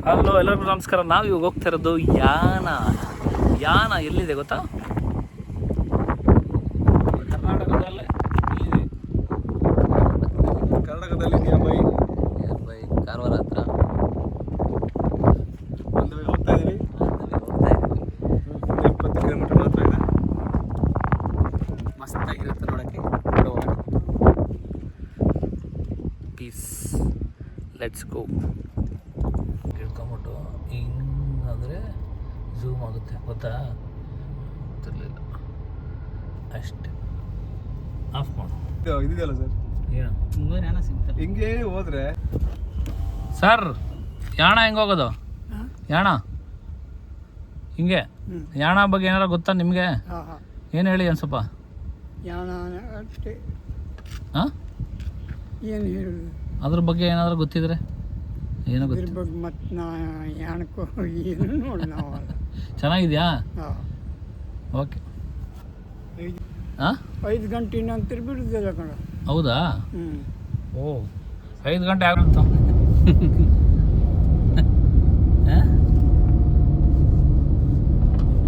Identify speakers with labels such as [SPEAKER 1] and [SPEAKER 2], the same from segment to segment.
[SPEAKER 1] Hello ಎಲ್ಲರಿಗೂ ನಮಸ್ಕಾರ. ನಾವು ಇವಾಗ ಹೋಗ್ತಾ ಇರೋದು ಯಾನ ಎಲ್ಲಿದೆ ಗೊತ್ತಾ? ಕರ್ನಾಟಕದಲ್ಲೇ ಎಲ್ಲಿದೆ?
[SPEAKER 2] ಕರ್ನಾಟಕದಲ್ಲಿ ನಿಯರ್ ಬೈ
[SPEAKER 1] ಕಾರವಾರ ಹತ್ರ
[SPEAKER 2] ಹೋಗ್ತಾ ಇದ್ದೀವಿ. 20 ಕಿಲೋಮೀಟರ್ ಮಾತ್ರ ಇದೆ.
[SPEAKER 1] ಮಸ್ತಾಗಿರುತ್ತೆ ನೋಡೋಕ್ಕೆ. Peace, let's go. ಹಿಡ್ಕೊಂಬಿಟ್ಟು ಹಿಂಗಂದರೆ ಝೂಮ್ ಆಗುತ್ತೆ ಗೊತ್ತಾ? ಗೊತ್ತಿರಲಿಲ್ಲ. ಅಷ್ಟೇ, ಆಫ್ ಮಾಡು.
[SPEAKER 2] ಇದೆಯಲ್ಲ ಸರ್,
[SPEAKER 1] ಏನು ಸಿಗ್ತದೆ
[SPEAKER 2] ಹಿಂಗೆ ಹೋದ್ರೆ
[SPEAKER 1] ಸರ್. ಯಾಣ ಹೆಂಗೆ ಹೋಗೋದು? ಯಾಣ ಹಿಂಗೆ. ಯಾಣ ಬಗ್ಗೆ ಏನಾರ ಗೊತ್ತಾ ನಿಮಗೆ? ಏನು ಹೇಳಿ ಒಂದು ಸ್ವಲ್ಪ.
[SPEAKER 3] ಯಾಣ ಅಷ್ಟೇ,
[SPEAKER 1] ಹಾಂ,
[SPEAKER 3] ಏನು ಹೇಳುದು
[SPEAKER 1] ಅದ್ರ ಬಗ್ಗೆ ಏನಾದರೂ ಗೊತ್ತಿದ್ರೆ ಏನೋ
[SPEAKER 3] ಇದ್ರ
[SPEAKER 1] ಗೊತ್ತು.
[SPEAKER 3] ಬಗ್ಗೆ ಮತ್ತೆ ನಾ ಯಾಣಕ್ಕೂ ಏನು ನೋಡಿ ನಾವು
[SPEAKER 1] ಚೆನ್ನಾಗಿದೆಯಾ? ಓಕೆ. ಹಾಂ,
[SPEAKER 3] 5 ಗಂಟೆ ನಂತರ ಬಿಡುದಿಲ್ಲ ಕಣ.
[SPEAKER 1] ಹೌದಾ?
[SPEAKER 3] ಹ್ಞೂ,
[SPEAKER 1] ಓ, 5 ಗಂಟೆ ಆಗುತ್ತ.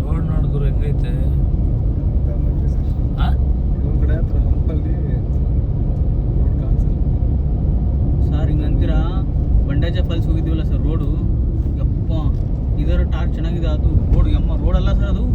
[SPEAKER 1] ರೋಡ್ ನೋಡಿದ್ರು ಹೆಂಗೈತೆ. ಹಾಂ,
[SPEAKER 2] ಒಂದು ಕಡೆ ಹತ್ರ ಹಂಪಲ್ಲಿ ರೋಡ್ ಕಾಣಿಸಲ್ಲ
[SPEAKER 4] ಸರ್. ಹಿಂಗೆ ಅಂತೀರಾ, ಬಂಡೇಜ ಫಾಲ್ಸ್ ಹೋಗಿದ್ದೀವಲ್ಲ ಸರ್, ರೋಡು ಯಪ್ಪ ಇದರ ಟಾರ್ ಚೆನ್ನಾಗಿದೆ. ಅದು ರೋಡ್ ಯಮ್ಮ ರೋಡ್ ಅಲ್ಲ ಸರ್ ಅದು.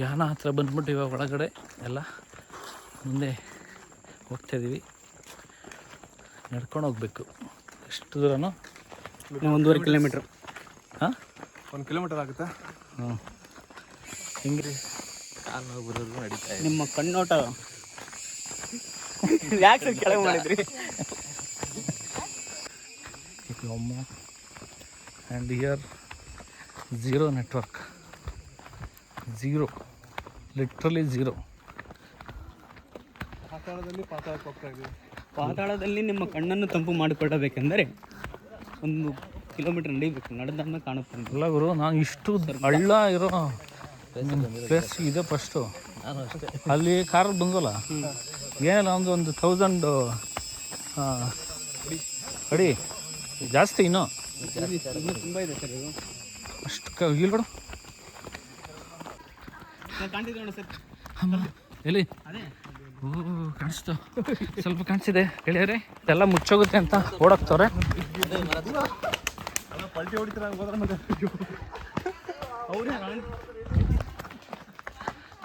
[SPEAKER 1] ಯಾನ ಹತ್ರ ಬಂದ್ಬಿಟ್ಟು ಇವಾಗ ಒಳಗಡೆ ಎಲ್ಲ ಮುಂದೆ ಹೋಗ್ತಾಯಿದ್ದೀವಿ. ನಡ್ಕೊಂಡು ಹೋಗ್ಬೇಕು. ಎಷ್ಟು ದೂರನೋ?
[SPEAKER 4] 1.5 ಕಿಲೋಮೀಟ್ರ್.
[SPEAKER 1] ಹಾಂ,
[SPEAKER 2] 1 ಕಿಲೋಮೀಟರ್ ಆಗುತ್ತಾ?
[SPEAKER 1] ಹ್ಞೂ. ಹಿಂಗೆ ಕಾಲು ನೋವು ಬರೋದು ನಡೀತಾ ಇದೆ.
[SPEAKER 4] ನಿಮ್ಮ ಕಣ್ಣೋಟ ಯಾಕೆ ಸರ್ ಕೆಳಗೆ ಮಾಡಿದ್ರಿ?
[SPEAKER 1] ಅಮ್ಮ and here zero network. Zero, literally zero.
[SPEAKER 2] ಪಾತಾಳಕ್ಕೆ ಹೋಗ್ತಾ ಇದ್ದೀವಿ.
[SPEAKER 4] ಪಾತಾಳದಲ್ಲಿ ನಿಮ್ಮ ಕಣ್ಣನ್ನು ತಂಪು ಮಾಡಿಕೊಳ್ಳಬೇಕೆಂದರೆ 1 ಕಿಲೋಮೀಟ್ರ್ ನಡೀಬೇಕು. ನಡೆದಾದ್ಮೇಲೆ ಕಾಣುತ್ತೆ.
[SPEAKER 1] ಅಲ್ಲ ಗುರು, ನಾನು ಇಷ್ಟು ಹಳ್ಳ ಇರೋ ಪ್ಲೇಸ್ ಇದೆ ಫಸ್ಟು. ಅಲ್ಲಿ ಕಾರಲ್ಲಿ ಬಂದಲ್ಲ, ಏನಿಲ್ಲ ಒಂದು 1000 ಅಡಿ ಜಾಸ್ತಿ. ಇನ್ನೂ
[SPEAKER 4] ತುಂಬ ಇದೆ ಸರ್ ಇದು.
[SPEAKER 1] ಅಷ್ಟು ಇಲ್ಬೇಡ.
[SPEAKER 4] ಕಾಣ್ತಿದ್ದೆ ನೋಡಿ ಸರ್.
[SPEAKER 1] ಅಮ್ಮ ಎಲ್ಲಿ?
[SPEAKER 4] ಅದೇ
[SPEAKER 1] ಓ, ಕಾಣಿಸ್ತು, ಸ್ವಲ್ಪ ಕಾಣಿಸಿದೆ. ಗೆಳೆಯರೆ, ಎಲ್ಲ ಮುಚ್ಚೋಗುತ್ತೆ ಅಂತ ಓಡಾಕ್ತವ್ರೆ.
[SPEAKER 2] ಪಲ್ಟಿ ಹೊಡಿತೀರ ಹೋದ್ರೆ ಮತ್ತೆ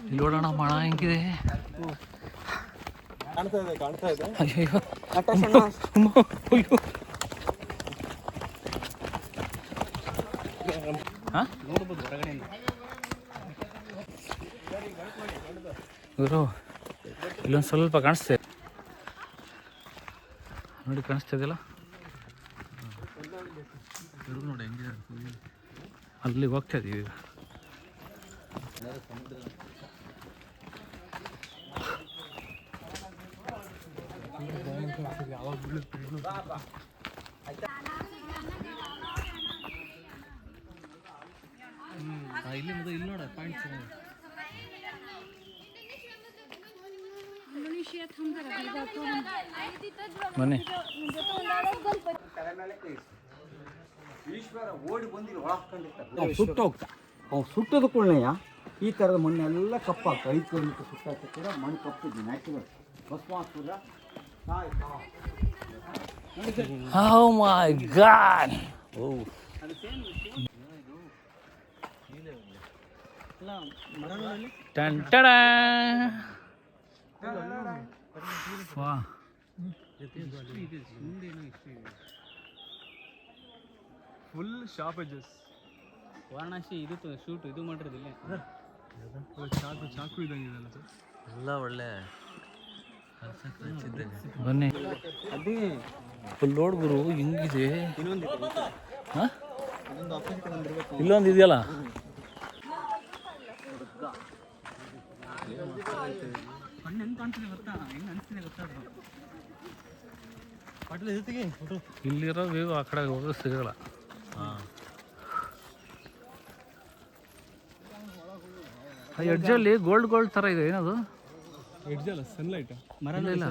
[SPEAKER 1] ಇಲ್ಲಿ ಓಡೋಣ ಮಾಡ. ಹೆಂಗಿದೆ?
[SPEAKER 2] ಕಾಣ್ತಾ ಇದೆ.
[SPEAKER 1] ಅಯ್ಯೋ ಅಯ್ಯೋ. ಹಾಂ,
[SPEAKER 4] ನೋಡ್ಬೋದು ಹೊರಗಡೆಯಿಂದ.
[SPEAKER 1] ಗುರು, ಇಲ್ಲೊಂದು ಸ್ವಲ್ಪ ಕಾಣಿಸ್ತಿದೆ ನೋಡಿ. ಕಾಣಿಸ್ತಿದೆಯಲ್ಲ ನೋಡಿ ಹೆಂಗಿದೆ. ಅಲ್ಲಿ ಹೋಗ್ತಾ ಇದೀವಿ ಈಗ.
[SPEAKER 4] ಇಲ್ಲಿ ನೋಡ ಪಾಯಿಂಟ್
[SPEAKER 1] ಬನ್ನಿ.
[SPEAKER 5] ಸುಟ್ಟು ಹೋಗ್ತಾ ಸುಟ್ಟದ ಕೂಡಲೇ ಈ ಥರದ ಮಣ್ಣೆಲ್ಲ ಕಪ್ಪಾಗ್ತದೆ. 5 ಕಿಲೋಮೀಟರ್ ಸುಟ್ಟಾಕ ಕೂಡ ಮಣ್ಣು ಕಪ್ಪಿದ್ವಿ. Natural Bhasmasura.
[SPEAKER 1] Oh my God! Oh. Dun, ta-da! Wow.
[SPEAKER 2] Full ಶಾಪೇಜಸ್.
[SPEAKER 4] ವಾರಣಾಸಿ ಇದು ಶೂಟ್ ಇದು ಮಾಡಿರೋದಿಲ್ಲ.
[SPEAKER 2] ಚಾಕು ಇದ್ದಂಗೆ ಇದೆಲ್ಲ ಸರ್.
[SPEAKER 1] ಎಲ್ಲ ಒಳ್ಳೆ ಬನ್ನಿ.
[SPEAKER 4] ಅದೇ
[SPEAKER 1] ಫುಲ್ ನೋಡ್ ಗುರು ಹೆಂಗಿದೆ.
[SPEAKER 4] ಇನ್ನೊಂದು
[SPEAKER 1] ಹಾಂ,
[SPEAKER 4] ಒಂದು ಆಪೋಸಿಟ್ ಬಂದಿರ್ಬೇಕು.
[SPEAKER 1] ಇಲ್ಲೊಂದು ಇದೆಯಲ್ಲ,
[SPEAKER 4] ಕಣ್ಣು ಹೆಂಗೆ ಕಾಣ್ತಿದೆ ಗೊತ್ತಾ, ಹೆಂಗೆ ಅನಿಸ್ತಿದೆ ಗೊತ್ತಾ ಅದು. ಪಾಟೀಲ್ ಜೊತೆಗೆ
[SPEAKER 1] ಇಲ್ಲಿರೋ ವ್ಯೂ ಆ ಕಡೆ ಹೋಗೋದು ಸಿಗಲ್ಲ. ಆ ಎಡ್ಜಲ್ಲಿ ಗೋಲ್ಡ್ ಥರ ಇದೆ, ಏನದು?
[SPEAKER 2] ಎಡ್ಜಲ್ಲ ಸನ್ಲೈಟ್
[SPEAKER 4] ಮರ
[SPEAKER 1] ಇಲ್ಲ.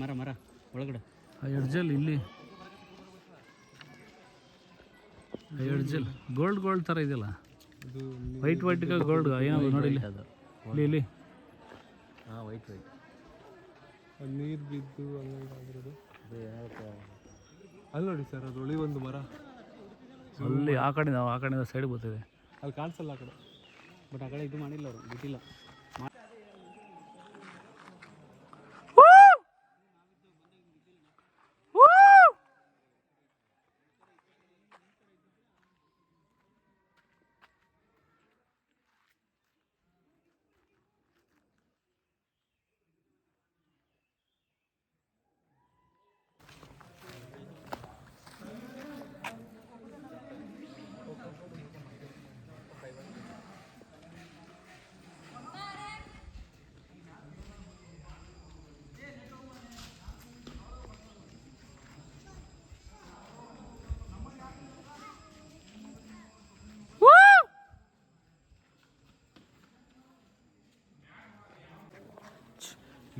[SPEAKER 4] ಮರ ಒಳಗಡೆ
[SPEAKER 1] ಆ ಎಡ್ಜಲ್ಲಿ ಇಲ್ಲಿ ಆ ಎಡ್ಜಲ್ಲಿ ಗೋಲ್ಡ್ ಥರ ಇದೆಯಲ್ಲ,
[SPEAKER 2] ಅದು
[SPEAKER 1] ವೈಟ್ ಗೋಲ್ಡ್ ಏನದು ನೋಡಿ ಇಲ್ಲಿ ಇಲ್ಲಿ
[SPEAKER 2] ಅದು ನೀರು ಬಿದ್ದು ಹಂಗಾಗಿರೋದು. ಅಲ್ಲಿ ನೋಡಿ ಸರ್, ಅದು ಒಳಿ ಒಂದು ಮರ
[SPEAKER 1] ಅಲ್ಲಿ ಆ ಕಡೆಯಿಂದ ಸೈಡ್ ಬರ್ತಿದೆ.
[SPEAKER 2] ಅಲ್ಲಿ ಕಾಣಿಸಲ್ಲ ಆ ಕಡೆ.
[SPEAKER 4] ಬಟ್ ಆ ಕಡೆ ಇದು ಮಾಡಿಲ್ಲ ಅವರು, ಬಿಟ್ಟಿಲ್ಲ.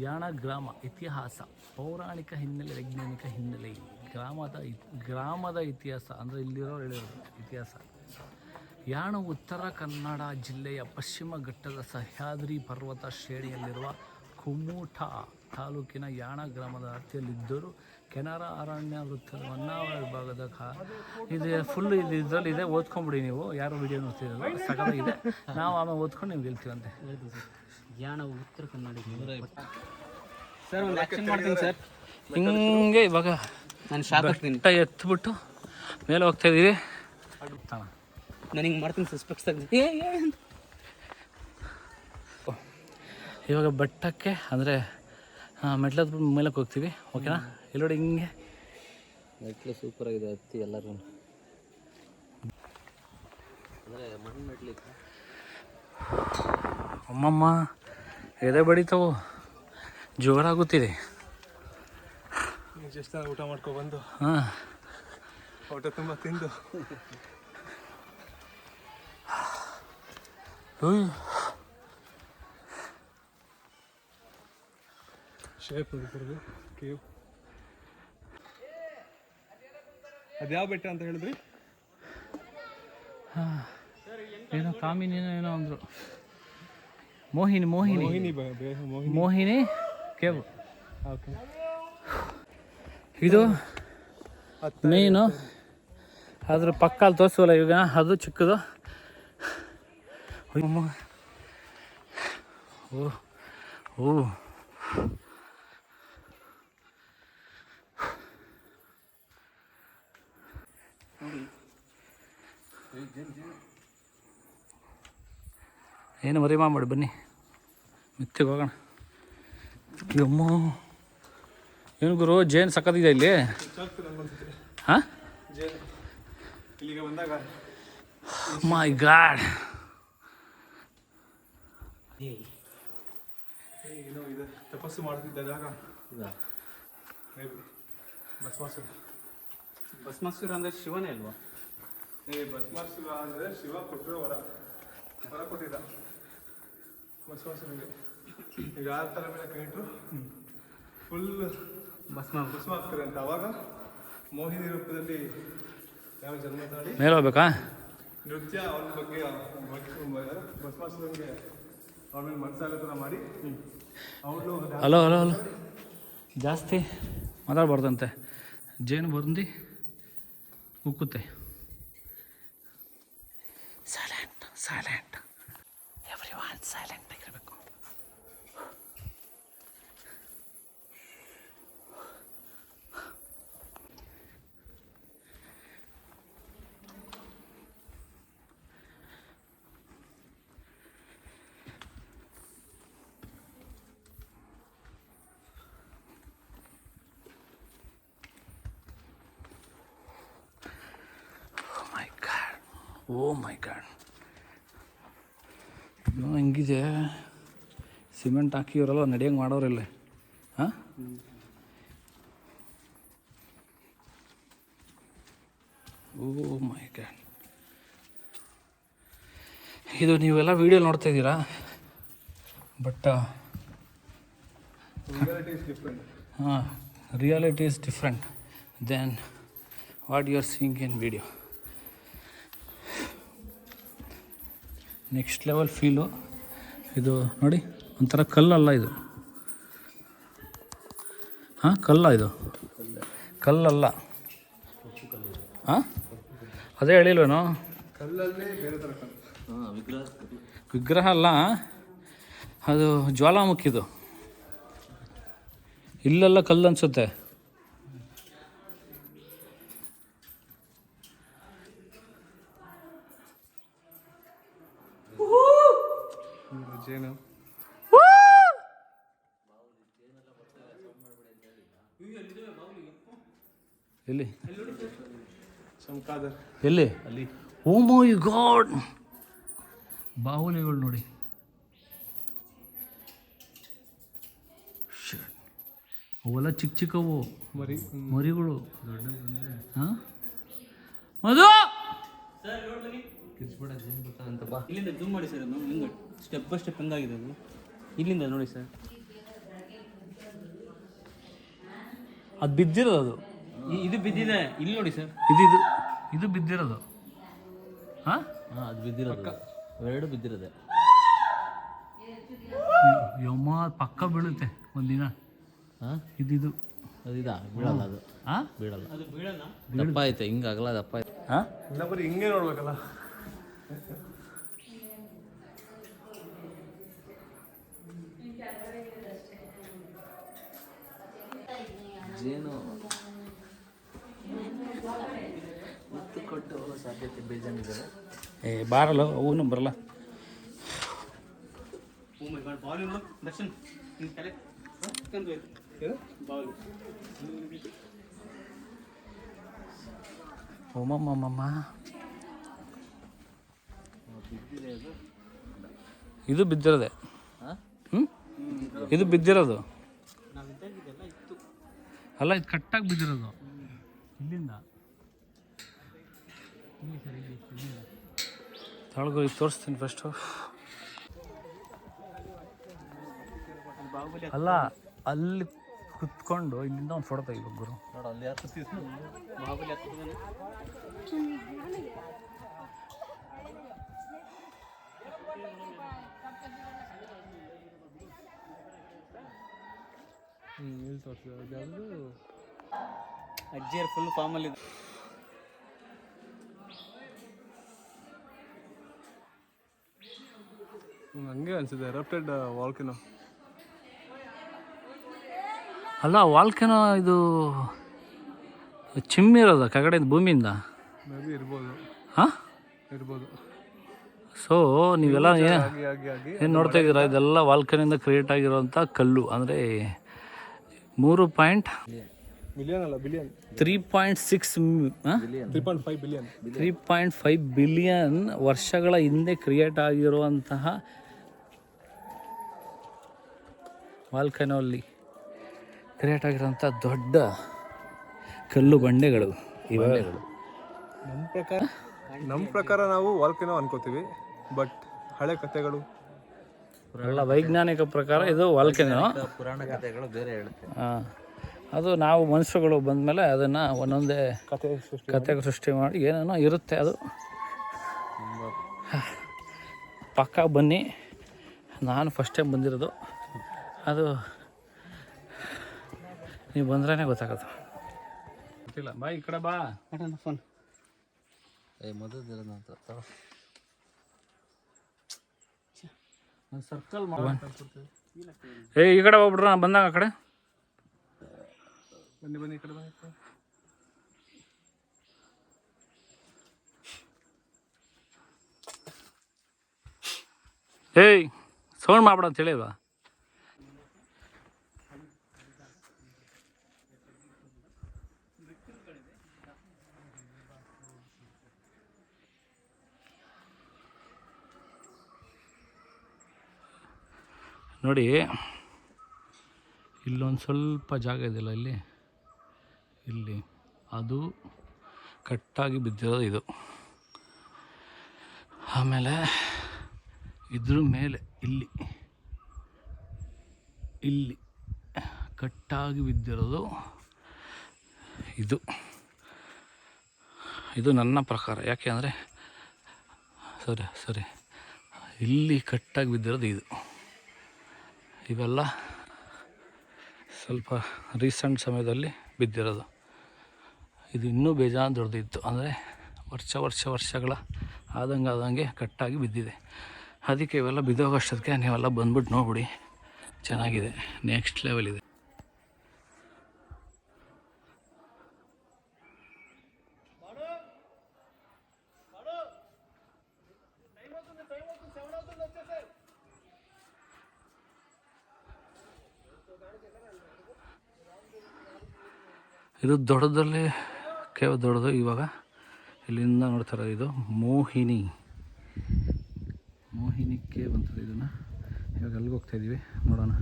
[SPEAKER 1] ಯಾಣ ಗ್ರಾಮ ಇತಿಹಾಸ, ಪೌರಾಣಿಕ ಹಿನ್ನೆಲೆ, ವೈಜ್ಞಾನಿಕ ಹಿನ್ನೆಲೆ. ಗ್ರಾಮದ ಇತಿಹಾಸ ಅಂದರೆ ಇಲ್ಲಿರೋರು ಹೇಳಿರೋದು ಇತಿಹಾಸ. ಯಾಣ ಉತ್ತರ ಕನ್ನಡ ಜಿಲ್ಲೆಯ ಪಶ್ಚಿಮ ಘಟ್ಟದ ಸಹ್ಯಾದ್ರಿ ಪರ್ವತ ಶ್ರೇಣಿಯಲ್ಲಿರುವ ಕುಮುಠ ತಾಲೂಕಿನ ಯಾಣ ಗ್ರಾಮದ ವ್ಯಾಪ್ತಿಯಲ್ಲಿದ್ದರೂ ಕೆನರಾ ಅರಣ್ಯ ವೃತ್ತದ ಹೊನ್ನಾವರ ವಿಭಾಗದ ಇದೆ. ಫುಲ್ ಇದರಲ್ಲಿದೆ, ಓದ್ಕೊಂಬಿಡಿ ನೀವು ಯಾರು ವಿಡಿಯೋ ನೋಡ್ತಿರೋದು, ಸಕಲಾಗಿದೆ. ನಾವು ಆಮೇಲೆ ಓದ್ಕೊಂಡು ನಿಮ್ಗೆ ಹೇಳ್ತೀವಂತೆ.
[SPEAKER 4] ಯಾಣ ಉತ್ತರ ಕನ್ನಡ ಸರ್. ಒಂದು ಆ್ಯಕ್ಷನ್ ಮಾಡ್ತೀನಿ ಸರ್.
[SPEAKER 1] ಹಿಂಗೆ ಇವಾಗ
[SPEAKER 4] ನಾನು ಶಾಕ್ ಆಗ್ತೀನಿ.
[SPEAKER 1] ಬೆಟ್ಟ ಎತ್ಬಿಟ್ಟು ಮೇಲೆ ಹೋಗ್ತಾ ಇದ್ದೀವಿ.
[SPEAKER 4] ನಾನು ಹಿಂಗೆ ಮಾಡ್ತೀನಿ ಸಸ್ಪೆಕ್ಟ್ಸ್ ತೆಗೆದು
[SPEAKER 1] ಇವಾಗ ಬೆಟ್ಟಕ್ಕೆ ಅಂದರೆ ಮೆಟ್ಲದ ಮೇಲಕ್ಕೆ ಹೋಗ್ತೀವಿ. ಓಕೆನಾ? ಎಲ್ಲೋಡಿ ಹಿಂಗೆ
[SPEAKER 4] ಮೆಟ್ಲು ಸೂಪರಾಗಿದೆ, ಹತ್ತಿ ಎಲ್ಲರೂ ಅಂದರೆ ಮಣ್ಣು ಮೆಟ್ಲಿಕ್ಕೆ
[SPEAKER 1] ಅಮ್ಮಮ್ಮ ಎದೆ ಬಡಿತಾವು, ಜೋರಾಗುತ್ತಿದೆ.
[SPEAKER 2] ಜಸ್ಟ್ ಊಟ ಮಾಡ್ಕೊಬಂದು
[SPEAKER 1] ಹಾಂ,
[SPEAKER 2] ಹೊಟ್ಟೆ ತುಂಬ ತಿಂದು ಶೇಪ್ ನೋಡಿದ್ರದು ಕೇವ್. ಅದು ಯಾವ ಬೆಟ್ಟ ಅಂತ ಹೇಳಿದ್ರಿ?
[SPEAKER 1] ಏನೋ ಕಾಮಿನಿ ಏನೋ ಅಂದರು. ಮೋಹಿನಿ ಕೇವ್.
[SPEAKER 2] ಓಕೆ,
[SPEAKER 1] ಇದು ಮೇಯ್ನು. ಅದ್ರ ಪಕ್ಕ ಅಲ್ಲಿ ತೋರಿಸೋಲ್ಲ ಈಗ, ಅದು ಚಿಕ್ಕದು. ಓ ಓ ಏನು ಮರಿ ಮಾಡಿ ಬನ್ನಿ, ಮಿತ್ತಿಗೆ ಹೋಗೋಣ. ಅಮ್ಮ ಏನು ಗುರು, ಜೇನು ಸಕ್ಕತ್ತಿದೆ ಇಲ್ಲಿ. ಹಾಂ,
[SPEAKER 2] ಇಲ್ಲಿಗೆ ಬಂದಾಗ
[SPEAKER 1] ಮೈ ಗಾಡ್.
[SPEAKER 2] ಏನೋ ಇದೆ, ತಪಸ್ಸು ಮಾಡ್ತಿದ್ದ ಜಾಗ. ಭಸ್ಮಾಸುರ.
[SPEAKER 4] ಭಸ್ಮಾಸುರ ಅಂದರೆ ಶಿವನೇ ಅಲ್ವಾ?
[SPEAKER 2] ಭಸ್ಮಾಸುರ ಅಂದರೆ ಶಿವ ಕೊಟ್ಟಿರೋ ವರ ಕೊಟ್ಟಿದ್ದ ಭಸ್ಮಾಸುರನಿಗೆ. ಈಗ ಆ ಥರ ಮೇಲೆ ಕೈಟು ಫುಲ್ ಭಸ್ಮ ಆಗ್ತಾರೆ ಅಂತ. ಅವಾಗ ಮೋಹಿನಿ ರೂಪದಲ್ಲಿ ಯಾವ ಜನ್ಮ ತಾಳಿ
[SPEAKER 1] ಮೇಲೆ ಹೋಗ್ಬೇಕಾ?
[SPEAKER 2] ನೃತ್ಯ ಅವನ ಬಗ್ಗೆ ಭಸ್ಮಾಸುರನಿಗೆ ಅವನ ಮೇಲೆ ಮನಸ್ಸಾಗೋ ಥರ ಮಾಡಿ ಅವಳು
[SPEAKER 1] ಹಲೋ ಜಾಸ್ತಿ ಮಾತಾಡ್ಬಾರ್ದಂತೆ. ಜೇನು ಬಂದು ಉಕ್ಕುತ್ತೆ. ಸೈಲೆಂಟ್ ಎವ್ರಿವನ್ ಸೈಲೆಂಟ್ ಆಗಿರಬೇಕು. Oh my God. Oh my God, ಇದು ಹೆಂಗಿದೆ, ಸಿಮೆಂಟ್ ಹಾಕಿ ಇವರೆಲ್ಲ ನಡೆಯಂಗೆ ಮಾಡೋರಿಲ್ಲ. ಹಾಂ, ಓ ಮೈ ಗಾಡ್. ಇದು ನೀವೆಲ್ಲ ವೀಡಿಯೋ ನೋಡ್ತಾ ಇದ್ದೀರಾ, ಬಟ್
[SPEAKER 2] ರಿಯಾಲಿಟಿ ಇಸ್ ಡಿಫ್ರೆಂಟ್.
[SPEAKER 1] ಹಾಂ, reality is different than what you are seeing in video. Next level feel. ಇದು ನೋಡಿ, ಒಂಥರ ಕಲ್ಲಲ್ಲ ಇದು. ಹಾಂ, ಕಲ್ಲ ಇದು, ಕಲ್ಲಲ್ಲ. ಹಾಂ, ಅದೇ ಹೇಳಿಲ್ವೇನೋ,
[SPEAKER 2] ಕಲ್ಲಲ್ಲೇ ಬೇರೆ ಥರ ಕಲ್ಲು.
[SPEAKER 1] ವಿಗ್ರಹ ಅಲ್ಲ ಅದು, ಜ್ವಾಲಾಮುಖಿದು. ಇಲ್ಲೆಲ್ಲ ಕಲ್ಲು ಅನಿಸುತ್ತೆ.
[SPEAKER 2] ಜೇನು
[SPEAKER 1] ಎಲ್ಲಿ
[SPEAKER 2] ಚಮಕಾದರ್
[SPEAKER 1] ಎಲ್ಲಿ ಅಲ್ಲಿ? ಓ ಮೈ ಗಾಡ್, ಬಾಹುಲಿಗಳು ನೋಡಿ. ಅವೆಲ್ಲ ಚಿಕ್ಕ ಚಿಕ್ಕವು
[SPEAKER 2] ಮರಿ.
[SPEAKER 1] ಮರಿಗಳು. ಹಾಂ, ಮಧು
[SPEAKER 4] ಇಲ್ಲಿಂದ ಜೂಮ್ ಮಾಡಿ ಸರ್, ಅದು ಹಿಂಗೆ ಸ್ಟೆಪ್ ಬೈ ಸ್ಟೆಪ್ ಹೆಂಗಾಗಿದೆ ಅದು. ಇಲ್ಲಿಂದ ನೋಡಿ ಸರ್,
[SPEAKER 1] ಅದು ಬಿದ್ದಿರೋದು. ಅದು
[SPEAKER 4] ಇದು ಬಿದ್ದಿದೆ, ಇಲ್ಲಿ ನೋಡಿ ಸರ್.
[SPEAKER 1] ಇದು ಇದು ಇದು ಬಿದ್ದಿರೋದು. ಹಾಂ,
[SPEAKER 5] ಅದು ಬಿದ್ದಿರೋದು, ಎರಡು ಬಿದ್ದಿರೋದೆ.
[SPEAKER 1] ಯಮ್ಮ, ಪಕ್ಕ ಬೀಳುತ್ತೆ ಒಂದಿನ.
[SPEAKER 5] ಹಾಂ,
[SPEAKER 1] ಇದು
[SPEAKER 5] ಅದು ಬೀಳಲ್ಲ, ಅದು
[SPEAKER 1] ಹಾಂ
[SPEAKER 5] ಬೀಳಲ್ಲ.
[SPEAKER 4] ಅದು ಬೀಳಲ್ಲ.
[SPEAKER 5] ದಪ್ಪ ಐತೆ, ಹಿಂಗಾಗಲ್ಲ, ದಪ್ಪ ಐತೆ.
[SPEAKER 1] ಹಾಂ,
[SPEAKER 2] ಇಲ್ಲ ಬರೀ ಹಿಂಗೆ ನೋಡ್ಬೇಕಲ್ಲ.
[SPEAKER 5] ಜೇನು ಮತ್ತು ಕೊಟ್ಟು ಹೋಗೋ ಸಾಧ್ಯತೆ ಬೇಜಾನಿದ್ದಾರೆ.
[SPEAKER 1] ಬಾರಲ್ಲ, ಅವನು ಬರಲ್ಲ.
[SPEAKER 4] ಓ ಮೈ ಗಾಡ್, ಬಾಲ್ ನೋಡು ದರ್ಶನ್, ಹಿಂಗೆ ತಲೆ ಕಂದು
[SPEAKER 2] ಏನು
[SPEAKER 4] ಬಾಲ್.
[SPEAKER 1] ಓಮಮ್ಮ, ಇದು ಬಿದ್ದಿರೋದೆ.
[SPEAKER 5] ಹಾಂ,
[SPEAKER 1] ಹ್ಞೂ, ಇದು ಬಿದ್ದಿರೋದು
[SPEAKER 4] ನಾವು ಇದ್ದಾಗಿದ್ದೆಲ್ಲ ಇತ್ತು.
[SPEAKER 1] ಅಲ್ಲ, ಇದು ಕಟ್ಟಾಗಿ ಬಿದ್ದಿರೋದು ಇಲ್ಲಿಂದ. ತಳಗೋಗಿ ತೋರಿಸ್ತೀನಿ ಫಸ್ಟು. ಅಲ್ಲ, ಅಲ್ಲಿ ಕುತ್ಕೊಂಡು ಇಲ್ಲಿಂದ ಒಂದು ಫೋಟೋ ತೆಗಿಬೇಕು ಗುರು.
[SPEAKER 5] ನೋಡು ಅಲ್ಲಿ ಯಾರು
[SPEAKER 4] ಬಾಹುಬಲಿ ಹತ್ತಿರದಲ್ಲಿ
[SPEAKER 2] ಎಲ್ಲಿ ತೋರಿಸಿದೆ ಅದು?
[SPEAKER 4] ಅಜ್ಜಿಯರ್ ಫುಲ್ ಫಾರ್ಮಲ್ಲಿ.
[SPEAKER 2] ಹಂಗೆ ಅನಿಸಿದೆ, ಎರಪ್ಟೆಡ್ ವಾಲ್ಕೆನೋ.
[SPEAKER 1] ಅಲ್ಲ, ವಾಲ್ಕೆನೋ ಇದು ಚಿಮ್ಮಿರೋದು ಕೆಳಗಡೆಯಿಂದ, ಭೂಮಿಯಿಂದ.
[SPEAKER 2] ಮೇ ಬಿ ಇರ್ಬೋದು,
[SPEAKER 1] ಹಾಂ,
[SPEAKER 2] ಇರ್ಬೋದು.
[SPEAKER 1] ಸೊ ನೀವೆಲ್ಲ
[SPEAKER 2] ಆಗಿ ಆಗಿ ಆಗಿ
[SPEAKER 1] ಏನು ನೋಡ್ತಾ ಇದ್ದೀರಾ, ಇದೆಲ್ಲ ವಾಲ್ಕನಿಂದ ಕ್ರಿಯೇಟ್ ಆಗಿರೋಂಥ ಕಲ್ಲು. ಅಂದರೆ 3
[SPEAKER 2] ಮಿಲಿಯನ್ ಅಲ್ಲ, ಬಿಲಿಯನ್.
[SPEAKER 1] 3.6
[SPEAKER 2] 3.5 ಬಿಲಿಯನ್.
[SPEAKER 1] 3.5 ಬಿಲಿಯನ್ ವರ್ಷಗಳ ಹಿಂದೆ ಕ್ರಿಯೇಟ್ ಆಗಿರುವಂತಹ ವಾಲ್ಕನೋಲ್ಲಿ ಕ್ರಿಯೇಟ್ ಆಗಿರೋಂಥ ದೊಡ್ಡ ಕಲ್ಲು ಬಂಡೆಗಳು ಇವಾಗ.
[SPEAKER 2] ನಮ್ಮ ಪ್ರಕಾರ ನಾವು ವಾಲ್ಕೆನೋ ಅನ್ಕೋತೀವಿ, ಬಟ್ ಹಳೆ ಕಥೆಗಳು
[SPEAKER 1] ಎಲ್ಲ ವೈಜ್ಞಾನಿಕ ಪ್ರಕಾರ ಇದು ವಾಲ್ಕನೋ.
[SPEAKER 5] ಪುರಾಣ ಕಥೆಗಳು ಬೇರೆ ಹೇಳುತ್ತೆ.
[SPEAKER 1] ಹಾಂ, ಅದು ನಾವು ಮನುಷ್ಯರುಗಳು ಬಂದಮೇಲೆ ಅದನ್ನು ಒಂದೊಂದೇ ಕತೆ ಸೃಷ್ಟಿ ಮಾಡಿ ಏನೇನೋ ಇರುತ್ತೆ. ಅದು ಪಕ್ಕ ಬನ್ನಿ, ನಾನು ಫಸ್ಟ್ ಟೈಮ್ ಬಂದಿರೋದು. ಅದು ನೀವು ಬಂದ್ರೇ ಗೊತ್ತಾಗೋದು. ಗೊತ್ತಿಲ್ಲ, ಬಾ ಈ ಕಡೆ ಬಾ.
[SPEAKER 4] ಫೋನ್
[SPEAKER 5] ಮೊದಲು ಅಂತ
[SPEAKER 1] ಸರ್ಕಲ್ ಈ ಕಡೆ ಹೋಗ್ಬಿಟ್ರೆ ನಾನು ಬಂದಾಗ ಆ ಕಡೆ.
[SPEAKER 2] ಬನ್ನಿ ಬನ್ನಿ, ಈ ಕಡೆ ಬನ್ನಿ.
[SPEAKER 1] ಏಯ್, ಸೌಂಡ್ ಮಾಡ್ಬೇಡ ಅಂತ ಹೇಳಿಲ್ವಾ? ನೋಡಿ ಇಲ್ಲೊಂದು ಸ್ವಲ್ಪ ಜಾಗ ಇದೆಯಲ್ಲ ಇಲ್ಲಿ ಅದು ಕಟ್ಟಾಗಿ ಬಿದ್ದಿರೋದು ಇದು. ಆಮೇಲೆ ಇದ್ರ ಮೇಲೆ ಇಲ್ಲಿ ಕಟ್ಟಾಗಿ ಬಿದ್ದಿರೋದು ಇದು ನನ್ನ ಪ್ರಕಾರ. ಯಾಕೆ ಅಂದರೆ ಸರಿ ಇಲ್ಲಿ ಕಟ್ಟಾಗಿ ಬಿದ್ದಿರೋದು ಇವೆಲ್ಲ ಸ್ವಲ್ಪ ರೀಸೆಂಟ್ ಸಮಯದಲ್ಲಿ ಬಿದ್ದಿರೋದು. ಇದು ಇನ್ನೂ ಬೇಜಾನ್ ದೊಡ್ಡದಿತ್ತು, ಅಂದರೆ ವರ್ಷಗಳ ಆದಂಗೆ ಕಟ್ಟಾಗಿ ಬಿದ್ದಿದೆ. ಅದಕ್ಕೆ ಇವೆಲ್ಲ ಬಿದ್ದೋಗೋಷ್ಟೊತ್ತಿಗೆ ನೀವೆಲ್ಲ ಬಂದ್ಬಿಟ್ಟು ನೋಡ್ಬಿಡಿ, ಚೆನ್ನಾಗಿದೆ, ನೆಕ್ಸ್ಟ್ ಲೆವೆಲ್ ಇದೆ. ಇದು ದೊಡ್ಡದಲ್ಲಿ ಕೇವ್ ದೊಡ್ಡದು. ಇವಾಗ ಇಲ್ಲಿಂದ ನೋಡ್ತಾರೆ, ಇದು ಮೋಹಿನಿ ಕೇವ್ ಅಂತದೆ. ಇದನ್ನು ಇವಾಗ ಅಲ್ಲಿಗೆ ಹೋಗ್ತಾಯಿದ್ದೀವಿ, ನೋಡೋಣ.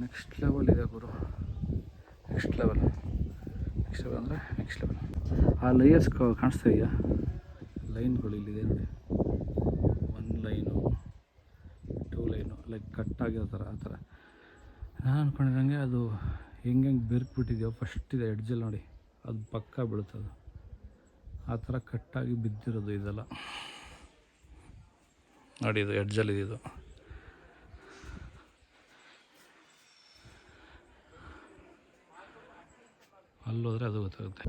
[SPEAKER 1] ನೆಕ್ಸ್ಟ್ ಲೆವೆಲ್ ಇದೆ ಗುರು, ನೆಕ್ಸ್ಟ್ ಲೆವೆಲ್ ಅಂದರೆ ನೆಕ್ಸ್ಟ್ ಲೆವೆಲ್. ಆ ಲೇಯರ್ಸ್ ಕಾಣಿಸ್ತಾ ಇದೆಯಾ, ಲೈನ್ಗಳು ಇಲ್ಲಿದೆ ನೋಡಿ, 1 ಲೈನು 2 ಲೈನು, ಲೈಕ್ ಕಟ್ಟಾಗಿರೋ ಥರ. ಆ ಥರ ನಾನು ಅಂದ್ಕೊಂಡಿದ್ದಂಗೆ ಅದು ಹೆಂಗೆ ಬೆರ್ಕ್ಬಿಟ್ಟಿದೆಯೋ ಫಸ್ಟಿದೆ ಎಡ್ಜಲ್ಲಿ ನೋಡಿ, ಅದು ಪಕ್ಕ ಬೀಳುತ್ತದು. ಆ ಥರ ಕಟ್ಟಾಗಿ ಬಿದ್ದಿರೋದು ಇದೆಲ್ಲ ನೋಡಿ, ಇದು ಎಡ್ಜಲ್ಲಿ ಇದು. ಅಲ್ಲೋದ್ರೆ ಅದು ಗೊತ್ತಾಗುತ್ತೆ.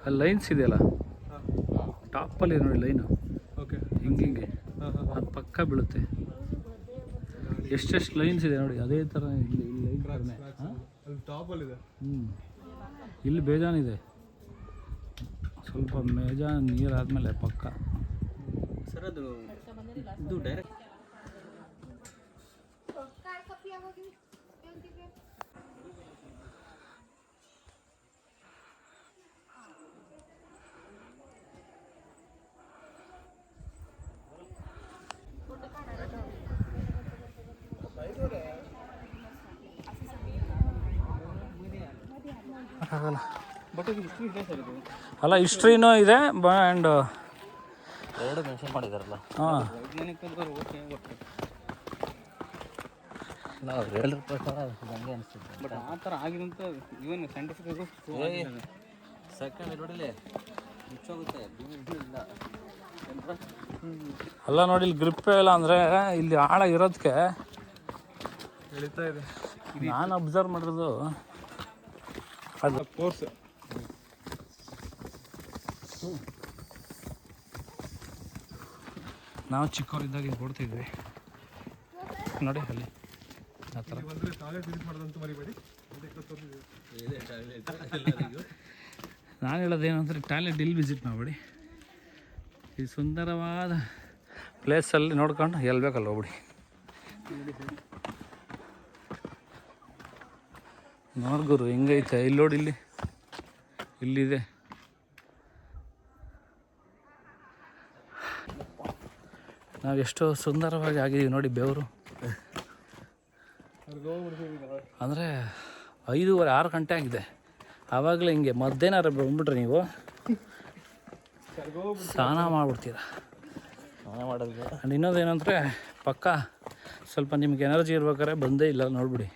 [SPEAKER 1] ಅಲ್ಲಿ ಲೈನ್ಸ್ ಇದೆಯಲ್ಲ ಟಾಪಲ್ಲಿ ನೋಡಿ ಲೈನು,
[SPEAKER 2] ಓಕೆ,
[SPEAKER 1] ಹಿಂಗೆ ಅದು ಪಕ್ಕ ಬೀಳುತ್ತೆ. ಎಷ್ಟೆಷ್ಟು ಲೈನ್ಸ್ ಇದೆ ನೋಡಿ, ಅದೇ ಥರ ಇಲ್ಲಿ ಲೈನ್ ಕಡಿಮೆ.
[SPEAKER 2] ಅಲ್ಲಿ ಟಾಪಲ್ಲಿದೆ.
[SPEAKER 1] ಇಲ್ಲಿ ಬೇಜಾನಿದೆ, ಸ್ವಲ್ಪ ಬೇಜಾನ್ ನೀರಾದಮೇಲೆ ಪಕ್ಕ.
[SPEAKER 4] ಸರ್ ಅದು ಇದು ಡೈರೆಕ್ಟ್ ಬಟ್ ಇದು ಹಿಸ್ಟ್ರಿ ಇದೆ ಸರ್. ಇದು
[SPEAKER 1] ಅಲ್ಲ ಹಿಸ್ಟ್ರಿನೂ ಇದೆ ಆ್ಯಂಡ್
[SPEAKER 4] ಎರಡು ಮೆನ್ಷನ್ ಮಾಡಿದಾರಲ್ಲ.
[SPEAKER 1] ಹಾಂ,
[SPEAKER 4] ವೈಜ್ಞಾನಿಕ ಓಕೆ ಗೊತ್ತು,
[SPEAKER 5] ನಾವು ಹೇಳಿದ ಪ್ರಕಾರ ಹಂಗೆ ಅನಿಸ್ತಿದೆ.
[SPEAKER 4] ಬಟ್ ಆ ಥರ ಆಗಿದಂತ ಇವನ್ ಸೈಂಟಿಫಿಕ್
[SPEAKER 5] ಸೆಕೆಂಡ್ ನೋಡಿಲಿ ಮುಚ್ಚೋಗುತ್ತೆ ಇಲ್ಲ.
[SPEAKER 1] ಅಲ್ಲ ನೋಡಿ ಇಲ್ಲಿ ಗ್ರಿಪ್ಪೇ ಇಲ್ಲ ಅಂದರೆ ಇಲ್ಲಿ ಆಳ ಇರೋದಕ್ಕೆ
[SPEAKER 2] ಎಳಿತಾ ಇದೆ.
[SPEAKER 1] ನಾನು ಅಬ್ಸರ್ವ್ ಮಾಡಿರೋದು ಅದು
[SPEAKER 2] ಫೋರ್ಸ್.
[SPEAKER 1] ನಾವು ಚಿಕ್ಕವರಿದ್ದಾಗ ಹಿಂಗೆ ಕೊಡ್ತಿದ್ವಿ ನೋಡಿ ಅಲ್ಲಿ ಆ ಥರ.
[SPEAKER 2] ಬಂದರೆ ಟಾಯ್ಲೆಟ್ ವಿಸಿಟ್ ಮಾಡೋದಂತೂ ಮರಿಬೇಡಿ.
[SPEAKER 1] ನಾನು ಹೇಳೋದೇನು ಅಂದರೆ ಟಾಯ್ಲೆಟ್ ಇಲ್ಲಿ ವಿಸಿಟ್ ಮಾಡಬೇಡಿ, ಈ ಸುಂದರವಾದ ಪ್ಲೇಸಲ್ಲಿ ನೋಡ್ಕೊಂಡು ಎಲ್ಲಿ ಬೇಕಲ್ಲ ಹೋಗ್ಬಿಡಿ. ನೋಡ್ಗುರು ಹೆಂಗೈತೆ ಇಲ್ಲಿ ನೋಡಿ, ಇಲ್ಲಿದೆ. ನಾವು ಎಷ್ಟೋ ಸುಂದರವಾಗಿ ಆಗಿದ್ದೀವಿ ನೋಡಿ, ಬೆವರು ಅಂದರೆ 5:30 6 ಗಂಟೆ ಆಗಿದೆ. ಆವಾಗಲೇ ಹಿಂಗೆ ಮಧ್ಯಾಹ್ನ ಬಂದ್ಬಿಟ್ರೆ ನೀವು ಸ್ನಾನ ಮಾಡಿಬಿಡ್ತೀರ.
[SPEAKER 5] ಸ್ನಾನ ಮಾಡೋದು.
[SPEAKER 1] ಆ್ಯಂಡ್ ಇನ್ನೊಂದೇನಂದರೆ ಪಕ್ಕ ಸ್ವಲ್ಪ ನಿಮ್ಗೆ ಎನರ್ಜಿ ಇರ್ಬೇಕಾದ್ರೆ ಬಂದೇ ಇಲ್ಲ ನೋಡ್ಬಿಡಿ.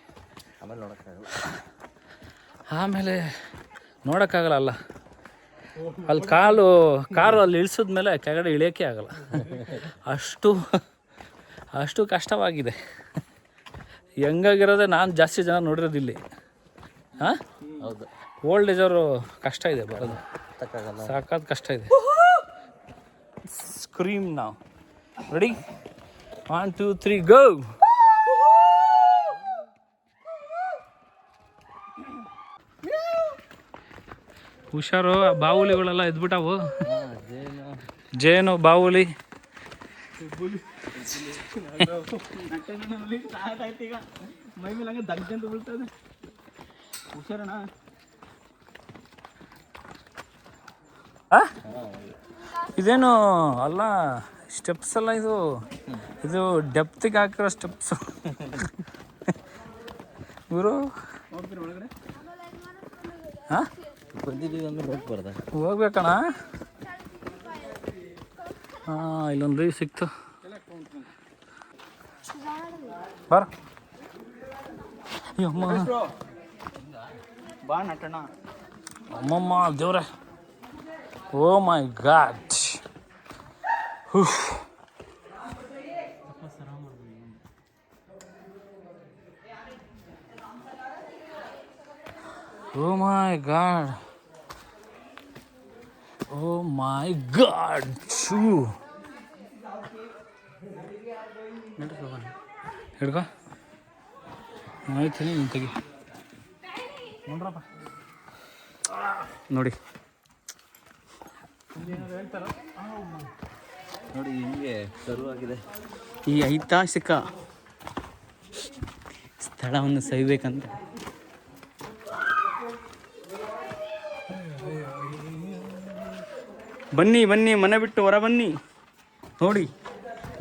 [SPEAKER 5] ಆಮೇಲೆ ನೋಡೋಕ್ಕಾಗಲ್ಲ,
[SPEAKER 1] ಆಮೇಲೆ ನೋಡೋಕ್ಕಾಗಲ್ಲ. ಅಲ್ಲ ಅಲ್ಲಿ ಕಾರು ಅಲ್ಲಿ ಇಳಿಸಿದ್ಮೇಲೆ ಕೆಳಗಡೆ ಇಳಿಯೋಕ್ಕೆ ಆಗಲ್ಲ, ಅಷ್ಟು ಕಷ್ಟವಾಗಿದೆ. ಹೆಂಗಾಗಿರೋದೆ ನಾನು ಜಾಸ್ತಿ ಜನ ನೋಡಿರೋದು ಇಲ್ಲಿ. ಹಾಂ,
[SPEAKER 5] ಹೌದು,
[SPEAKER 1] ಓಲ್ಡ್ ಏಜ್ ಅವರು ಕಷ್ಟ ಇದೆ ಬರೋದು,
[SPEAKER 5] ತಕ್ಕಾಗಲ್ಲ,
[SPEAKER 1] ಸಾಕಾದ ಕಷ್ಟ ಇದೆ. ಸ್ಕ್ರೀಮ್ ನಾವು ರೆಡಿ, 1 2 3 ಗೋ. ಹುಷಾರು, ಬಾವುಲಿಗಳೆಲ್ಲ ಎದ್ಬಿಟ್ಟವು. ಜೇನು ಬಾವುಲಿ.
[SPEAKER 4] ಈಗ ಮೈ ಮೇಲೆ ಹಂಗೆ ದಗ್ಗಂತ ಬೀಳ್ತದೆ. ಹುಷಾರಣ.
[SPEAKER 1] ಇದೇನು ಅಲ್ಲ, ಸ್ಟೆಪ್ಸ್ ಅಲ್ಲ ಇದು, ಇದು ಡೆಪ್ತಿಗೆ ಹಾಕಿರೋ ಸ್ಟೆಪ್ಸ್ ಗುರು.
[SPEAKER 4] ನೋಡ್ತೀರಿ ಒಳಗಡೆ
[SPEAKER 1] ಹಾಂ
[SPEAKER 4] ಬಂದಿದ್ದೀವಿ ಅಂದ್ರೆ ಹೋಗ್ಬಾರ್ದ?
[SPEAKER 1] ಹೋಗ್ಬೇಕಣ್ಣ. ಹಾಂ, ಇಲ್ಲೊಂದು ರೀ ಸಿಕ್ತು. ಬರ. ಅಯ್ಯಮ್ಮ,
[SPEAKER 4] ಬಾ ನಟಣ.
[SPEAKER 1] ಅಮ್ಮಮ್ಮ ದೇವ್ರೆ, oh my God. Oh my god. Oh my god. ಹಿಡ್ಕೊ, ಆಯ್ತೀನಿ ನಿಂತೆಗಿ ನೋಡ್ರಪ್ಪ. ನೋಡಿ
[SPEAKER 4] ನೋಡಿ ಹಿಂಗೆ ಶುರುವಾಗಿದೆ ಈ ಐತಿಹಾಸಿಕ ಸ್ಥಳವನ್ನು ಸವಿಬೇಕಂತ. ಬನ್ನಿ ಬನ್ನಿ, ಮನೆ ಬಿಟ್ಟು ಹೊರ ಬನ್ನಿ, ನೋಡಿ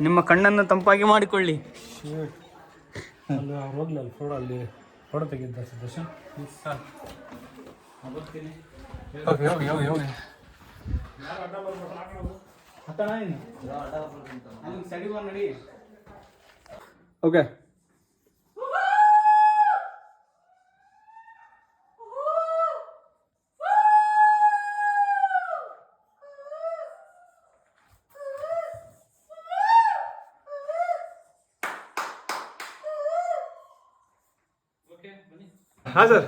[SPEAKER 4] ನಿಮ್ಮ ಕಣ್ಣನ್ನು ತಂಪಾಗಿ ಮಾಡಿಕೊಳ್ಳಿ.
[SPEAKER 1] ಅಲ್ಲಿ ಹೋಗ್ಲಿ, ಅಲ್ಲಿ ಫೋಟೋ, ಅಲ್ಲಿ ಫೋಟೋ ತೆಗಿದ್ದ ಸುದರ್ಶನ್. ಹೋಗಿ ಹೋಗಿ ಹೋಗಿ ಹೋಗಿ.
[SPEAKER 2] ಓಕೆ. ಹಾಂ ಸರ್.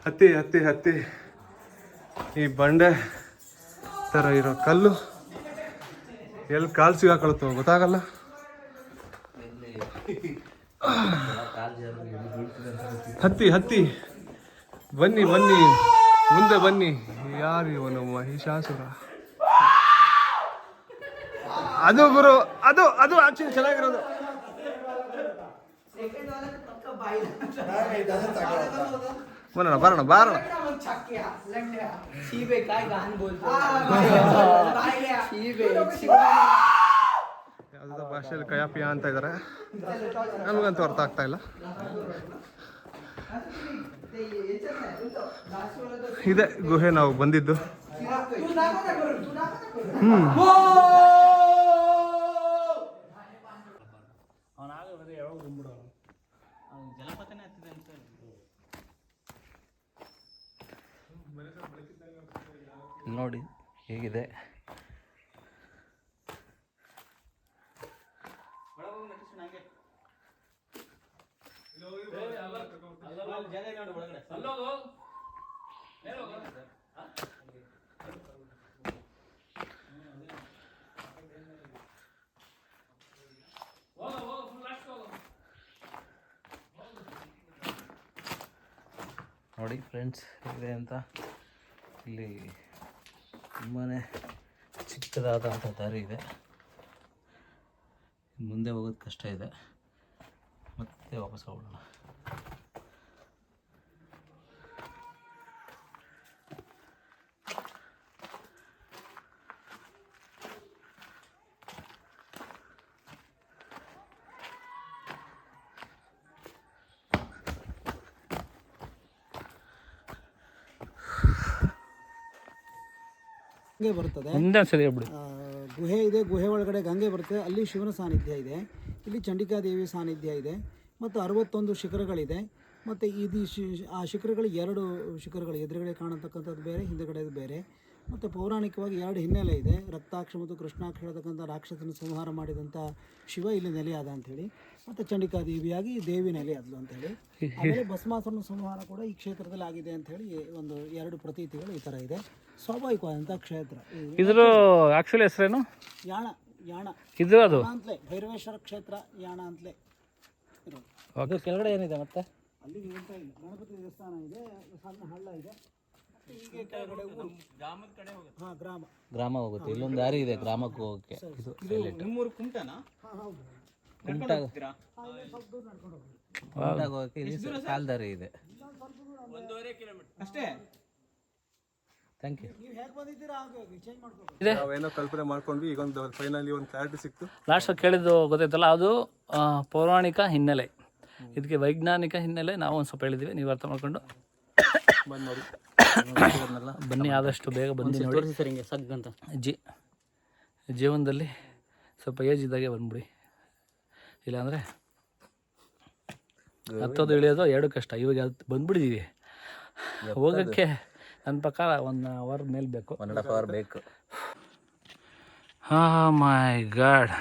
[SPEAKER 2] ಹತ್ತಿ ಹತ್ತಿ ಹತ್ತಿ ಈ ಬಂಡೆ ಥರ ಇರೋ ಕಲ್ಲು ಎಲ್ಲಿ ಕಾಲು ಸಿಗಾಕೊಳುತ್ತೋ ಗೊತ್ತಾಗಲ್ಲ. ಹತ್ತಿ ಹತ್ತಿ ಬನ್ನಿ ಬನ್ನಿ, ಮುಂದೆ ಬನ್ನಿ. ಯಾರು ಇವನು? ಮಹಿಷಾಸುರ. ಅದು ಗುರು, ಅದು ಅದು ಆಕ್ಚುಲಿ ಚೆನ್ನಾಗಿರೋದು. ಬರೋಣ ಬರೋಣ ಬರೋಣ. ಯಾವುದೋ ಭಾಷೆಯಲ್ಲಿ ಕಯಾಪಿಯ ಅಂತ ಇದ್ದಾರೆ, ನಮಗಂತೂ ಅರ್ಥ ಆಗ್ತಾ ಇಲ್ಲ. ಇದೆ ಗುಹೆ ನಾವು ಬಂದಿದ್ದು.
[SPEAKER 4] ಜಲಪಾತನೇ ಹತ್ತಿದೆ ಅಂತ ನೋಡಿ ಹೇಗಿದೆ. ನೋಡಿ ಫ್ರೆಂಡ್ಸ್ ಹೇಗಿದೆ ಅಂತ. ಇಲ್ಲಿ ತುಂಬಾ ಚಿಕ್ಕದಾದಂಥ ದಾರಿ ಇದೆ, ಮುಂದೆ ಹೋಗೋದು ಕಷ್ಟ ಇದೆ. ಮತ್ತೆ ವಾಪಸ್ ಹೋಗೋಣ.
[SPEAKER 6] ಗಂಗೆ ಬರುತ್ತದೆ. ಗುಹೆ ಇದೆ, ಗುಹೆ ಒಳಗಡೆ ಗಂಗೆ ಬರುತ್ತೆ. ಅಲ್ಲಿ ಶಿವನ ಸಾನ್ನಿಧ್ಯ ಇದೆ, ಇಲ್ಲಿ ಚಂಡಿಕಾದೇವಿ ಸಾನ್ನಿಧ್ಯ ಇದೆ, ಮತ್ತು 61 ಶಿಖರಗಳಿದೆ. ಮತ್ತು ಇದು ಆ ಶಿಖರಗಳು 2 ಶಿಖರಗಳು, ಎದುರುಗಡೆ ಕಾಣತಕ್ಕಂಥದ್ದು ಬೇರೆ, ಹಿಂದುಗಡೆದು ಬೇರೆ. ಮತ್ತು ಪೌರಾಣಿಕವಾಗಿ 2 ಹಿನ್ನೆಲೆ ಇದೆ. ರಕ್ತಾಕ್ಷ ಮತ್ತು ಕೃಷ್ಣಾಕ್ಷ ಹೇಳ್ತಕ್ಕಂಥ ರಾಕ್ಷಸನ ಸಂಹಾರ ಮಾಡಿದಂಥ ಶಿವ ಇಲ್ಲಿ ನೆಲೆಯಾದ ಅಂಥೇಳಿ, ಮತ್ತು ಚಂಡಿಕಾದೇವಿಯಾಗಿ ದೇವಿ ನೆಲೆಯಾದಲು ಅಂಥೇಳಿ. ಆಮೇಲೆ ಭಸ್ಮಾಸುರನ ಸಂಹಾರ ಕೂಡ ಈ ಕ್ಷೇತ್ರದಲ್ಲಿ ಆಗಿದೆ ಅಂಥೇಳಿ ಒಂದು 2 ಪ್ರತೀತಿಗಳು ಈ ಥರ ಇದೆ. ಸ್ವಾಭಾವಿಕವಾದಂಥ ಕ್ಷೇತ್ರ.
[SPEAKER 1] ಇದ್ರ ಆಕ್ಚುಲಿ ಹೆಸರೇನು?
[SPEAKER 6] ಯಾಣ. ಯಾಣ
[SPEAKER 1] ಇದು ಅದು
[SPEAKER 6] ಅಂತಲೇ ಭೈರವೇಶ್ವರ ಕ್ಷೇತ್ರ ಯಾಣ ಅಂತಲೇ ಇರೋದು.
[SPEAKER 4] ಅದು ಕೆಳಗಡೆ ಏನಿದೆ ಮತ್ತೆ?
[SPEAKER 6] ಅಲ್ಲಿಗೆ ಹೋಗ್ತಾ ಇಲ್ಲ. ಗಣಪತಿ ದೇವಸ್ಥಾನ ಇದೆ, ಸಣ್ಣ ಹಳ್ಳ ಇದೆ, ಮತ್ತೆ ಹೀಗೆ ಕೆಳಗಡೆ ಊರು.
[SPEAKER 4] ಗ್ರಾಮದ ಕಡೆ ಹೋಗುತ್ತೆ.
[SPEAKER 6] ಹಾಂ, ಗ್ರಾಮ.
[SPEAKER 1] ಗ್ರಾಮ ಹೋಗುತ್ತೆ, ಇಲ್ಲೊಂದು ದಾರಿ ಇದೆ ಗ್ರಾಮಕ್ಕೆ ಹೋಗೋಕ್ಕೆ.
[SPEAKER 4] ಇದು ನಿಮ್ಮೂರು ಕುಮಟಾನಾ?
[SPEAKER 6] ಹಾಂ, ಹೌದು.
[SPEAKER 1] ಕುಮಟ
[SPEAKER 6] ಹಾಂ, ಸ್ವಲ್ಪ ದೂರ ನಡ್ಕೊಂಡು ಹೋಗ್ಬೇಕು.
[SPEAKER 1] ಕುಮಟಾಗೆ ಹೋಗೋಕ್ಕೆ ಇಲ್ಲಿ ಕಾಲ್ ದಾರಿ ಇದೆ.
[SPEAKER 4] 1.5 ಕಿಲೋಮೀಟರ್ ಅಷ್ಟೇ.
[SPEAKER 1] Thank you.
[SPEAKER 6] ನೀವು ಹೇಗೆ ಬಂದಿದ್ದೀರಾ ಹಾಗೆ ಚೇಂಜ್ ಮಾಡ್ಕೋಬೇಕು.
[SPEAKER 1] ಇದೆ
[SPEAKER 2] ನಾವೇನೋ ಕಲ್ಪನೆ ಮಾಡ್ಕೊಂಡ್ವಿ, ಈಗ ಒಂದು ಫೈನಲಿ ಒಂದು ಕ್ಲಾರಿಟಿ ಸಿಕ್ತು.
[SPEAKER 1] ಲಾಸ್ಟ್ ಕೇಳಿದ್ದು ಗೊತ್ತಾಯ್ತಲ್ಲ, ಅದು ಪೌರಾಣಿಕ ಹಿನ್ನೆಲೆ. ಇದಕ್ಕೆ ವೈಜ್ಞಾನಿಕ ಹಿನ್ನೆಲೆ ನಾವು ಒಂದು ಸ್ವಲ್ಪ ಹೇಳಿದ್ದೀವಿ, ನೀವು ಅರ್ಥ ಮಾಡ್ಕೊಂಡು
[SPEAKER 2] ಬಂದು ನೋಡಿ.
[SPEAKER 1] ಬನ್ನಿ, ಆದಷ್ಟು ಬೇಗ ಬಂದು ನೋಡಿ.
[SPEAKER 4] ತೋರಿಸಿ ಸರ್ ಹಿಂಗೆ ಸಗ್ಗಂತ.
[SPEAKER 1] ಜೀವನದಲ್ಲಿ ಸ್ವಲ್ಪ ಏಜ್ ಇದ್ದಾಗೆ ಬಂದ್ಬಿಡಿ, ಇಲ್ಲಾಂದರೆ ಹತ್ತೋದು ಇಳಿಯೋದು ಎರಡು ಕಷ್ಟ. ಇವಾಗ ಬಂದ್ಬಿಟ್ಟಿದ್ದೀವಿ, ಹೋಗೋಕ್ಕೆ ನನ್ನ ಪ್ರಕಾರ 1 ಅವರ್ ಮೇಲೆ ಬೇಕು, 1.5 ಅವರ್ ಬೇಕು. ಹಾಂ, ಮೈ ಗಾಡ್.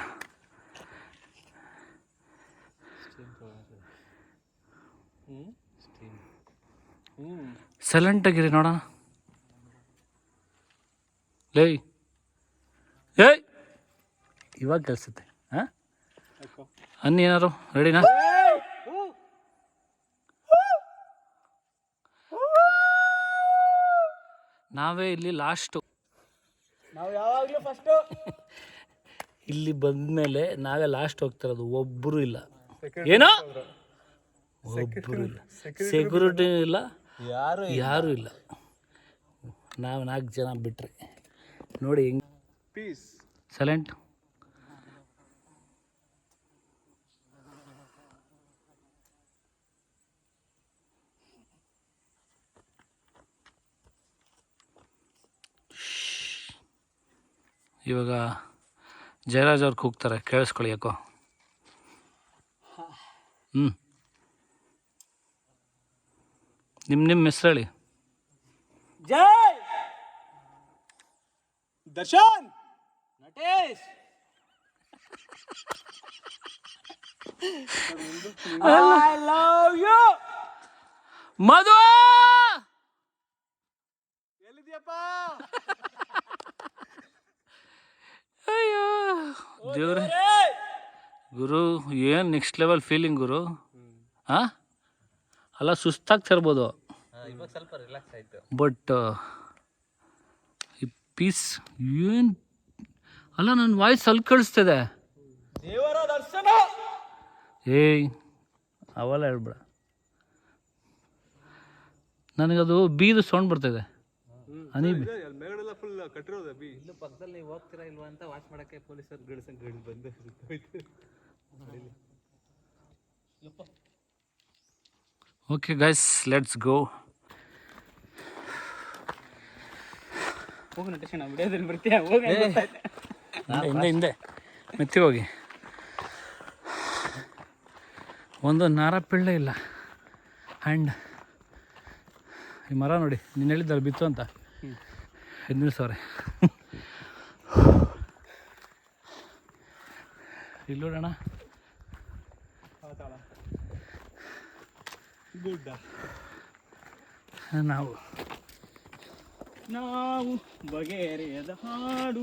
[SPEAKER 1] ಸೈಲೆಂಟಾಗಿರಿ ನೋಡೋಣ. ಏಯ್ ಏಯ್, ಇವಾಗ ಕೆಲ್ಸುತ್ತೆ. ಹಾಂ, ಅನ್ನಿ ಏನಾರು ರೆಡಿನಾ? ನಾವೇ ಇಲ್ಲಿ ಲಾಸ್ಟು.
[SPEAKER 6] ನಾವು ಯಾವಾಗಲೂ ಫಸ್ಟು.
[SPEAKER 1] ಇಲ್ಲಿ ಬಂದಮೇಲೆ ನಾವೇ ಲಾಸ್ಟ್ ಹೋಗ್ತಿರೋದು, ಒಬ್ಬರು ಇಲ್ಲ. ಏನೋ ಒಬ್ಬರು ಇಲ್ಲ, ಸೆಕ್ಯೂರಿಟಿ ಇಲ್ಲ, ಯಾರೂ ಇಲ್ಲ. ನಾವು 4 ಜನ ಬಿಟ್ರೆ ನೋಡಿ ಹೆಂಗೆ.
[SPEAKER 2] ಪೀಸ್.
[SPEAKER 1] ಸೈಲೆಂಟ್. ಇವಾಗ ಜಯರಾಜ್ ಅವ್ರು ಕೂಗ್ತಾರೆ, ಕೇಳಿಸ್ಕೊಳ್ಳಿ ಯಾಕೋ. ನಿಮ್ಮ ಹೆಸರು ಹೇಳಿ.
[SPEAKER 6] ಜೈ Darshan Natesh. I love you.
[SPEAKER 1] Madhu
[SPEAKER 6] ಎಲ್ಲಿದ್ಯಪ್ಪ?
[SPEAKER 1] ಅಯ್ಯೋ ದೇವ್ರೆ, ಗುರು ಏನು ನೆಕ್ಸ್ಟ್ ಲೆವೆಲ್ ಫೀಲಿಂಗ್ ಗುರು. ಹಾಂ, ಅಲ್ಲ ಸುಸ್ತಾಗ್ತಿರ್ಬೋದು,
[SPEAKER 4] ಇವಾಗ ಸ್ವಲ್ಪ ರಿಲ್ಯಾಕ್ಸ್ ಆಯಿತು.
[SPEAKER 1] ಬಟ್ ಈ ಪೀಸ್ ಏನು ಅಲ್ಲ, ನನ್ನ ವಾಯ್ಸ್ ಅಲ್ಲಿ ಕೇಳಿಸ್ತಿದೆ.
[SPEAKER 6] ದೇವರ ದರ್ಶನ.
[SPEAKER 1] ಏಯ್ ಅವೆಲ್ಲ ಹೇಳ್ಬೇಡ, ನನಗದು ಬೀದು ಸೌಂಡ್ ಬರ್ತಾಯಿದೆ. ಹನಿ ಬಿ
[SPEAKER 2] ಮೇಗಡೆಲ್ಲ ಫುಲ್ ಕಟ್ಟಿರೋದು ಬಿ.
[SPEAKER 4] ಇಲ್ಲೂ ಪಕ್ಕದಲ್ಲಿ ಹೋಗ್ತೀರಾ ಇಲ್ವಾ ಅಂತ ವಾಚ್ ಮಾಡೋಕ್ಕೆ ಪೊಲೀಸರು ಗಡಿಸಂಗೆ ಬಂದು
[SPEAKER 1] ಓಕೆ ಗೈಸ್, ಲೆಟ್ಸ್ ಗೋ.
[SPEAKER 4] ಹೋಗಿ ನಟೇಶ್, ನಾವು ವಿಡಿಯೋದಲ್ಲಿ ಬರ್ತೀಯ? ಹೋಗಿ
[SPEAKER 1] ಹಿಂದೆ ಮೆತ್ತಿ ಹೋಗಿ. ಒಂದು ನಾರಪಿಳ್ಳೆ ಇಲ್ಲ. ಆ್ಯಂಡ್ ಈ ಮರ ನೋಡಿ, ನೀನು ಹೇಳಿದ್ದಲ್ಲ ಬಿತ್ತು ಅಂತ, ಇದು ನಿಲ್ಸವ್ರೆ. ಇಲ್ಲಿ ನೋಡೋಣ,
[SPEAKER 2] ಗುಡ್ಡ.
[SPEAKER 1] ನಾವು
[SPEAKER 4] ಬಗೆಹರೆಯದ ಹಾಡು.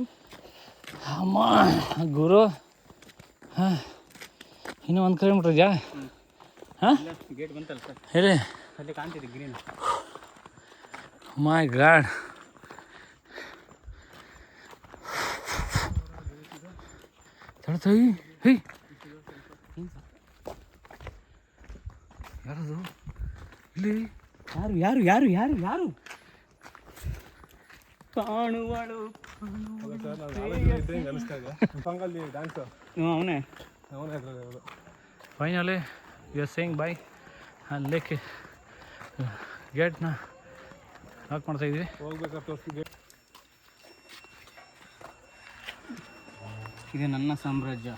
[SPEAKER 1] ಅಮ್ಮ ಗುರು. ಹಾಂ, ಇನ್ನೂ 1 ಕಿಲೋಮೀಟ್ರ್ ಇದೆಯಾ? ಹಾಂ,
[SPEAKER 4] ಗೇಟ್ ಬಂತಲ್ಲ ಸರ್,
[SPEAKER 1] ಹೇಳಿ.
[SPEAKER 4] ಅಲ್ಲಿ ಕಾಣ್ತಿದೆ ಗ್ರೀನ್.
[SPEAKER 1] ಮೈ ಗಾಡ್. ತಡ್ತೈ. ಹೇ, ಯಾರದು ಇಲ್ಲಿ?
[SPEAKER 4] ಯಾರು ಯಾರು ಯಾರು ಯಾರು ಯಾರು ಕಾಣುವಳು
[SPEAKER 2] ಸಾಂಗಲ್ಲಿ ಡ್ಯಾನ್ಸ್
[SPEAKER 4] ಅವನೇ.
[SPEAKER 2] ಅವನೇ ಅದರಲ್ಲಿ ಅವರು.
[SPEAKER 1] Finally you are saying bye. Lake ಗೇಟ್ನ ಲಾಕ್ ಮಾಡ್ತಾಯಿದ್ವಿ.
[SPEAKER 2] ಹೋಗ್ಬೇಕಾದ್ರೆ ತೋರಿಸಿ.
[SPEAKER 4] ಇದು ನನ್ನ ಸಾಮ್ರಾಜ್ಯ.